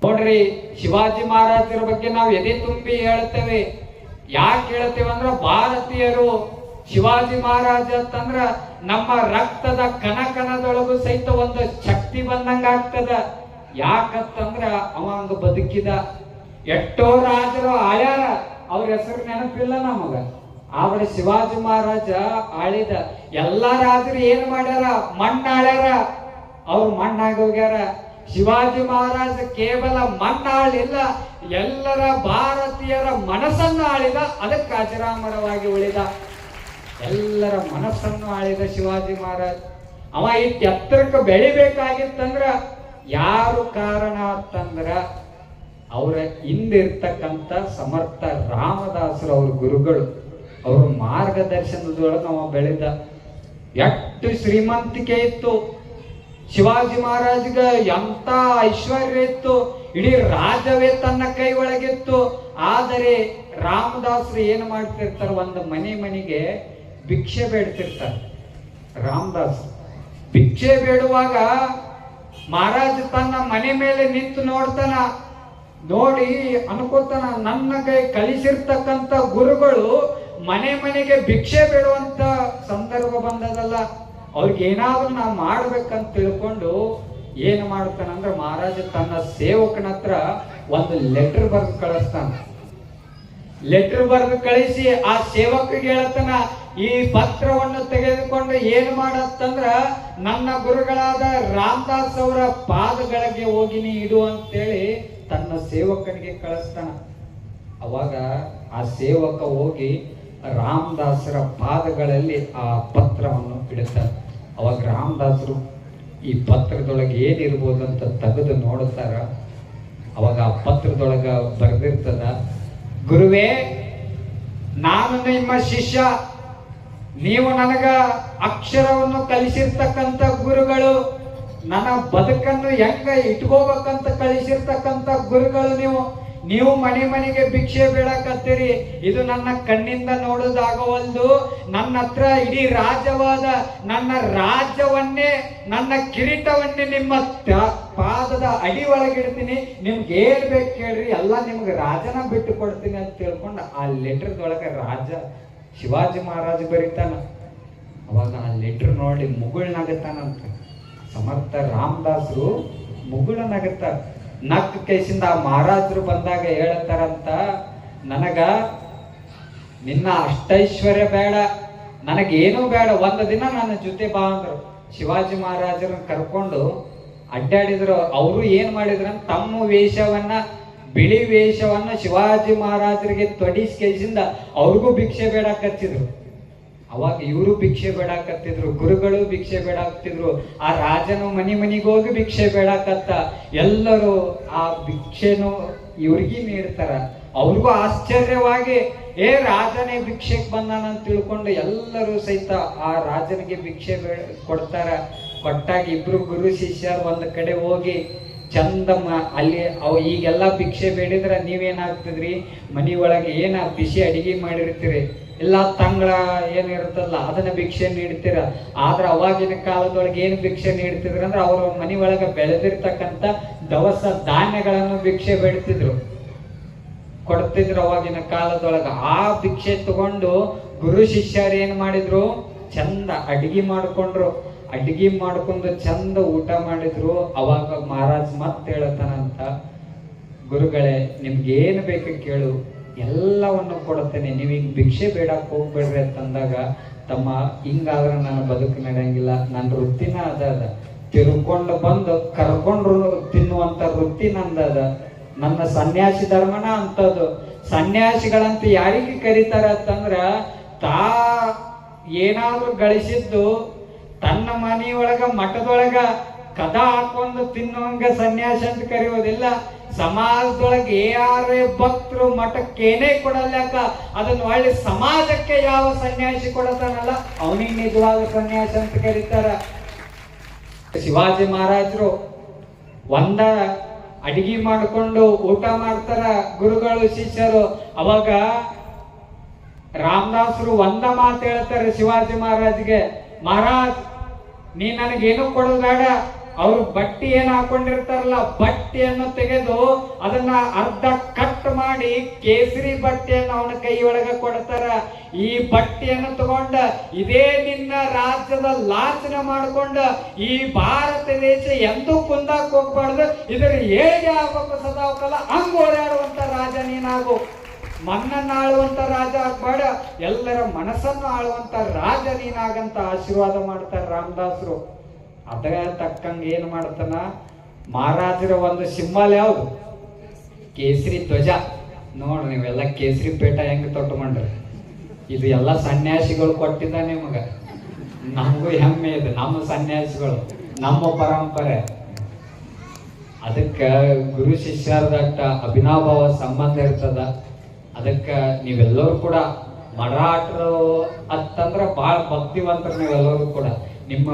ನೋಡ್ರಿ, ಶಿವಾಜಿ ಮಹಾರಾಜರ ಬಗ್ಗೆ ನಾವು ಎದೆ ತುಂಬಿ ಹೇಳ್ತೇವೆ. ಯಾಕೆ ಹೇಳ್ತೇವೆ ಅಂದ್ರ, ಭಾರತೀಯರು ಶಿವಾಜಿ ಮಹಾರಾಜ ಅಂತಂದ್ರ ನಮ್ಮ ರಕ್ತದ ಕಣಕಣದೊಳಗೂ ಸಹಿತ ಒಂದು ಶಕ್ತಿ ಬಂದಂಗ ಆಗ್ತದ. ಯಾಕಂತಂದ್ರ ಅವ ಹಂಗ ಬದುಕಿದ. ಎಷ್ಟೋ ರಾಜರು ಆಳ್ಯಾರ, ಅವ್ರ ಹೆಸರು ನೆನಪಿಲ್ಲ ನಮಗ. ಆದ್ರೆ ಶಿವಾಜಿ ಮಹಾರಾಜ ಆಳಿದ. ಎಲ್ಲಾ ರಾಜರು ಏನ್ ಮಾಡ್ಯಾರ, ಮಣ್ಣಾಳ್ಯಾರ, ಅವ್ರು ಮಣ್ಣಾಗಿ ಹೋಗ್ಯಾರ. ಶಿವಾಜಿ ಮಹಾರಾಜ ಕೇವಲ ಮಣ್ಣಾಳಿಲ್ಲ, ಎಲ್ಲರ ಭಾರತೀಯರ ಮನಸ್ಸನ್ನು ಆಳಿದ. ಅದಕ್ಕೆ ಅಜರಾಮರವಾಗಿ ಉಳಿದ. ಎಲ್ಲರ ಮನಸ್ಸನ್ನು ಆಳಿದ ಶಿವಾಜಿ ಮಹಾರಾಜ್. ಅವ ಇಷ್ಟು ಎತ್ತರಕ್ಕೆ ಬೆಳಿಬೇಕಾಗಿತ್ತಂದ್ರ ಯಾರು ಕಾರಣ ಅಂತಂದ್ರ ಅವರ ಹಿಂದಿರ್ತಕ್ಕಂಥ ಸಮರ್ಥ ರಾಮದಾಸರು, ಅವ್ರ ಗುರುಗಳು, ಅವ್ರ ಮಾರ್ಗದರ್ಶನದೊಳಗೆ ಅವ ಬೆಳೆದ. ಎಷ್ಟು ಶ್ರೀಮಂತಿಕೆ ಇತ್ತು ಶಿವಾಜಿ ಮಹಾರಾಜ್ಗ, ಎಂತ ಐಶ್ವರ್ಯ ಇತ್ತು, ಇಡೀ ರಾಜ್ಯವೇ ತನ್ನ ಕೈ ಒಳಗಿತ್ತು. ಆದರೆ ರಾಮದಾಸರು ಏನು ಮಾಡ್ತಿರ್ತಾರೆ, ಒಂದು ಮನೆಗೆ ಭಿಕ್ಷೆ ಬೇಡ್ತಿರ್ತಾರೆ. ರಾಮದಾಸ್ ಭಿಕ್ಷೆ ಬೇಡುವಾಗ ಮಹಾರಾಜ್ ತನ್ನ ಮನೆ ಮೇಲೆ ನಿಂತು ನೋಡ್ತಾನ. ನೋಡಿ ಅನ್ಕೋತಾನ, ನನ್ನ ಕೈ ಕಳಿಸಿರ್ತಕ್ಕಂಥ ಗುರುಗಳು ಮನೆಗೆ ಭಿಕ್ಷೆ ಬೇಡುವಂತ ಸಂದರ್ಭ ಬಂದದಲ್ಲ, ಅವ್ರಿಗೆ ಏನಾದ್ರೂ ನಾವು ಮಾಡ್ಬೇಕಂತ ತಿಳ್ಕೊಂಡು ಏನು ಮಾಡ್ತಾನಂದ್ರೆ, ಮಹಾರಾಜ ತನ್ನ ಸೇವಕನ ಹತ್ರ ಒಂದು ಲೆಟರ್ ಬರೆದು ಕಳಿಸ್ತಾನ. ಲೆಟರ್ ಬರೆದು ಕಳಿಸಿ ಆ ಸೇವಕರಿಗೆ ಹೇಳ್ತಾನ, ಈ ಪತ್ರವನ್ನು ತೆಗೆದುಕೊಂಡು ಏನು ಮಾಡತ್ತಂದ್ರ ನನ್ನ ಗುರುಗಳಾದ ರಾಮದಾಸ್ ಅವರ ಪಾದಗಳಿಗೆ ಹೋಗಿ ನೀ ಇಡು ಅಂತೇಳಿ ತನ್ನ ಸೇವಕನಿಗೆ ಕಳಿಸ್ತಾನ. ಅವಾಗ ಆ ಸೇವಕ ಹೋಗಿ ರಾಮದಾಸರ ಪಾದಗಳಲ್ಲಿ ಆ ಪತ್ರವನ್ನು ಇಡುತ್ತಾನೆ. ಅವಾಗ ರಾಮದಾಸರು ಈ ಪತ್ರದೊಳಗೆ ಏನಿರ್ಬೋದು ಅಂತ ತೆಗೆದು ನೋಡುತ್ತಾರ. ಅವಾಗ ಆ ಪತ್ರದೊಳಗ ಬರೆದಿರ್ತದ, ಗುರುವೇ, ನಾನು ನಿಮ್ಮ ಶಿಷ್ಯ, ನೀವು ನನಗ ಅಕ್ಷರವನ್ನು ಕಲಿಸಿರ್ತಕ್ಕಂಥ ಗುರುಗಳು, ನನ್ನ ಬದುಕನ್ನು ಹೆಂಗ ಇಟ್ಕೋಬೇಕಂತ ಕಲಿಸಿರ್ತಕ್ಕಂಥ ಗುರುಗಳು ನೀವು ಮನೆಗೆ ಭಿಕ್ಷೆ ಬೇಡಕತ್ತೀರಿ. ಇದು ನನ್ನ ಕಣ್ಣಿಂದ ನೋಡೋದಾಗವಲ್ದು. ನನ್ನ ಹತ್ರ ಇಡೀ ರಾಜ್ಯವಾದ ನನ್ನ ರಾಜ್ಯವನ್ನೇ, ನನ್ನ ಕಿರೀಟವನ್ನೇ ನಿಮ್ಮ ಪಾದದ ಅಡಿ ಒಳಗಿಡ್ತೀನಿ. ನಿಮ್ಗೆ ಏನ್ ಬೇಕು ಕೇಳ್ರಿ, ಎಲ್ಲ ನಿಮ್ಗೆ ರಾಜನ ಬಿಟ್ಟು ಕೊಡ್ತೀನಿ ಅಂತ ತಿಳ್ಕೊಂಡು ಆ ಲೆಟರ್ದೊಳಗೆ ರಾಜ ಶಿವಾಜಿ ಮಹಾರಾಜ ಬರೀತಾನ. ಅವಾಗ ಆ ಲೆಟರ್ ನೋಡಿ ಮುಗುಳ್ನಾಗತ್ತಾನಂತ. ಸಮರ್ಥ ರಾಮದಾಸರು ಮುಗುಳನಾಗತ್ತಾರ. ನಕ್ಕ ಕೇಸಿಂದ ಆ ಮಹಾರಾಜರು ಬಂದಾಗ ಹೇಳ್ತಾರಂತ, ನನಗ ನಿನ್ನ ಅಷ್ಟೈಶ್ವರ್ಯ ಬೇಡ, ನನಗೇನೂ ಬೇಡ, ಒಂದು ದಿನ ನನ್ನ ಜೊತೆ ಬಾ ಅಂದ್ರು. ಶಿವಾಜಿ ಮಹಾರಾಜರನ್ನ ಕರ್ಕೊಂಡು ಅಡ್ಡಾಡಿದ್ರು. ಅವರು ಏನ್ ಮಾಡಿದ್ರು, ತಮ್ಮ ವೇಷವನ್ನ, ಬಿಳಿ ವೇಷವನ್ನ ಶಿವಾಜಿ ಮಹಾರಾಜರಿಗೆ ತೊಡಿಸಿ ಕೇಸಿಂದ ಅವ್ರಿಗೂ ಭಿಕ್ಷೆ ಬೇಡಕತ್ತಿದ್ರು. ಅವಾಗ ಇವರು ಭಿಕ್ಷೆ ಬೇಡಾಕತ್ತಿದ್ರು, ಗುರುಗಳು ಭಿಕ್ಷೆ ಬೇಡಾಕ್ತಿದ್ರು. ಆ ರಾಜನು ಮನೆಗೆ ಹೋಗಿ ಭಿಕ್ಷೆ ಬೇಡಾಕತ್ತ. ಎಲ್ಲರೂ ಆ ಭಿಕ್ಷೆನು ಇವ್ರಿಗೆ ನೀಡ್ತಾರ. ಅವ್ರಿಗೂ ಆಶ್ಚರ್ಯವಾಗಿ, ರಾಜನೇ ಭಿಕ್ಷೆಗೆ ಬಂದಾನಂತ ತಿಳ್ಕೊಂಡು ಎಲ್ಲರೂ ಸಹಿತ ಆ ರಾಜನಿಗೆ ಭಿಕ್ಷೆ ಕೊಡ್ತಾರ. ಕೊಟ್ಟಾಗ ಇಬ್ರು ಗುರು ಶಿಷ್ಯರು ಒಂದು ಕಡೆ ಹೋಗಿ ಚಂದ ಅಲ್ಲಿ ಈಗೆಲ್ಲ ಭಿಕ್ಷೆ ಬೇಡಿದ್ರೆ ನೀವೇನಾಗ್ತದ್ರಿ, ಮನಿ ಒಳಗೆ ಏನ ಬಿಸಿ ಅಡಿಗೆ ಮಾಡಿರ್ತೀರಿ, ಇಲ್ಲ ತಂಗಳ ಏನಿರುತ್ತಲ್ಲ ಅದನ್ನ ಭಿಕ್ಷೆ ನೀಡ್ತೀರ. ಆದ್ರೆ ಅವಾಗಿನ ಕಾಲದೊಳಗೆ ಏನು ಭಿಕ್ಷೆ ನೀಡ್ತಿದ್ರು ಅಂದ್ರೆ, ಅವ್ರ ಮನಿ ಒಳಗೆ ಬೆಳೆದಿರ್ತಕ್ಕಂಥ ದವಸ ಧಾನ್ಯಗಳನ್ನು ಭಿಕ್ಷೆ ಬೇಡ್ತಿದ್ರು, ಕೊಡ್ತಿದ್ರು ಅವಾಗಿನ ಕಾಲದೊಳಗ. ಆ ಭಿಕ್ಷೆ ತಗೊಂಡು ಗುರು ಶಿಷ್ಯರು ಏನ್ ಮಾಡಿದ್ರು, ಚಂದ ಅಡಿಗೆ ಮಾಡ್ಕೊಂಡ್ರು. ಅಡಿಗೆ ಮಾಡ್ಕೊಂಡು ಚಂದ ಊಟ ಮಾಡಿದ್ರು. ಅವಾಗ ಮಹಾರಾಜ್ ಮತ್ತೆ ಹೇಳ್ತಾನಂತ, ಗುರುಗಳೇ, ನಿಮ್ಗೆ ಏನು ಬೇಕು ಕೇಳು, ಎಲ್ಲವನ್ನು ಕೊಡುತ್ತೇನೆ, ನೀವೀಗ ಭಿಕ್ಷೆ ಬೇಡಕ್ಕೆ ಹೋಗ್ಬೇಡ್ರಿ ಅಂತಂದಾಗ, ತಮ್ಮ ಹಿಂಗಾದ್ರೆ ನನ್ನ ಬದುಕು ನಡೆಯಂಗಿಲ್ಲ, ನನ್ನ ವೃತ್ತಿನ ಅದ ತಿರ್ಕೊಂಡು ಬಂದು ಕರ್ಕೊಂಡ್ರು ತಿನ್ನುವಂತ ವೃತ್ತಿ ನಂದದ, ನನ್ನ ಸನ್ಯಾಸಿ ಧರ್ಮನ ಅಂತದ್ದು. ಸನ್ಯಾಸಿಗಳಂತ ಯಾರಿಗೆ ಕರೀತಾರ ಅಂತಂದ್ರ, ತಾ ಏನಾದ್ರೂ ಗಳಿಸಿದ್ದು ತನ್ನ ಮನೆಯೊಳಗ ಮಠದೊಳಗ ಕದ ಹಾಕೊಂಡು ತಿನ್ನುವಂಗ ಸನ್ಯಾಸಿ ಅಂತ ಕರೆಯೋದಿಲ್ಲ. ಸಮಾಜದೊಳಗೆ ಯಾರೇ ಭಕ್ತರು ಮಠಕ್ಕೇನೇ ಕೊಡಲ್ಯಾಕ, ಅದನ್ನ ಒಳ್ಳೆ ಸಮಾಜಕ್ಕೆ ಯಾವ ಸನ್ಯಾಸಿ ಕೊಡತಾನಲ್ಲ ಅವನಿಗೆ ನಿಜವಾದ ಸನ್ಯಾಸಿ ಅಂತ ಕರೀತಾರ. ಶಿವಾಜಿ ಮಹಾರಾಜರು ಒಂದ ಅಡಿಗೆ ಮಾಡಿಕೊಂಡು ಊಟ ಮಾಡ್ತಾರ ಗುರುಗಳು ಶಿಷ್ಯರು. ಅವಾಗ ರಾಮದಾಸರು ಒಂದ ಮಾತು ಹೇಳ್ತಾರೆ ಶಿವಾಜಿ ಮಹಾರಾಜ್ಗೆ, ಮಹಾರಾಜ್, ನೀ ನನಗೇನು ಕೊಡೋದು ಬೇಡ, ಅವರು ಬಟ್ಟಿ ಏನ್ ಹಾಕೊಂಡಿರ್ತಾರಲ್ಲ, ಬಟ್ಟೆಯನ್ನು ತೆಗೆದು ಅದನ್ನ ಅರ್ಧ ಕಟ್ ಮಾಡಿ ಕೇಸರಿ ಬಟ್ಟೆಯನ್ನು ಅವನ ಕೈ ಒಳಗ ಕೊಡ್ತಾರ. ಈ ಬಟ್ಟೆಯನ್ನು ತಗೊಂಡ ಇದೇ ನಿನ್ನ ರಾಜ್ಯದ ಲಾಂಛನ ಮಾಡ್ಕೊಂಡ ಈ ಭಾರತ ದೇಶ ಎಂದೂ ಕುಂದಾಕ್ ಹೋಗ್ಬಾರ್ದು, ಇದ್ರ ಏಳಿಗೆ ಆಗ್ಬೇಕು ಸದಾಕಾಲ, ಹಂಗ ಓಡಾಡುವಂತ ರಾಜ ನೀನಾಗು. ಮನ್ನನ್ನು ಆಳುವಂತ ರಾಜ ಆಗ್ಬೇಡ, ಎಲ್ಲರ ಮನಸ್ಸನ್ನು ಆಳುವಂತ ರಾಜ ನೀನಾಗಂತ ಆಶೀರ್ವಾದ ಮಾಡ್ತಾರೆ ರಾಮದಾಸರು. ಅದ ತಕ್ಕಂಗ ಏನ್ ಮಾಡ್ತಾನ, ಮಹಾರಾಜರ ಒಂದು ಸಿಂಬಲ್ ಯಾವುದು? ಕೇಸರಿ ಧ್ವಜ. ನೋಡ್ರಿ ನೀವೆಲ್ಲ ಕೇಸರಿ ಪೇಟ ಹೆಂಗ್ ತೊಟ್ಕೊಂಡ್ರಿ. ಇದು ಎಲ್ಲ ಸನ್ಯಾಸಿಗಳು ಕೊಟ್ಟಿದ್ದ ನಿಮಗ. ನಮಗೂ ಹೆಮ್ಮೆ ಇದೆ, ನಮ್ಮ ಸನ್ಯಾಸಿಗಳು, ನಮ್ಮ ಪರಂಪರೆ. ಅದಕ್ಕ ಗುರು ಶಿಷ್ಯರದಟ್ಟ ಅಭಿನಾಭಾವ ಸಂಬಂಧ ಇರ್ತದ. ಅದಕ್ಕ ನೀವೆಲ್ಲರೂ ಕೂಡ ಮರಾಠರು ಅಂತಂದ್ರ ಬಹಳ ಭಕ್ತಿವಂತರು. ನೀವೆಲ್ಲರೂ ಕೂಡ ನಿಮ್ಮ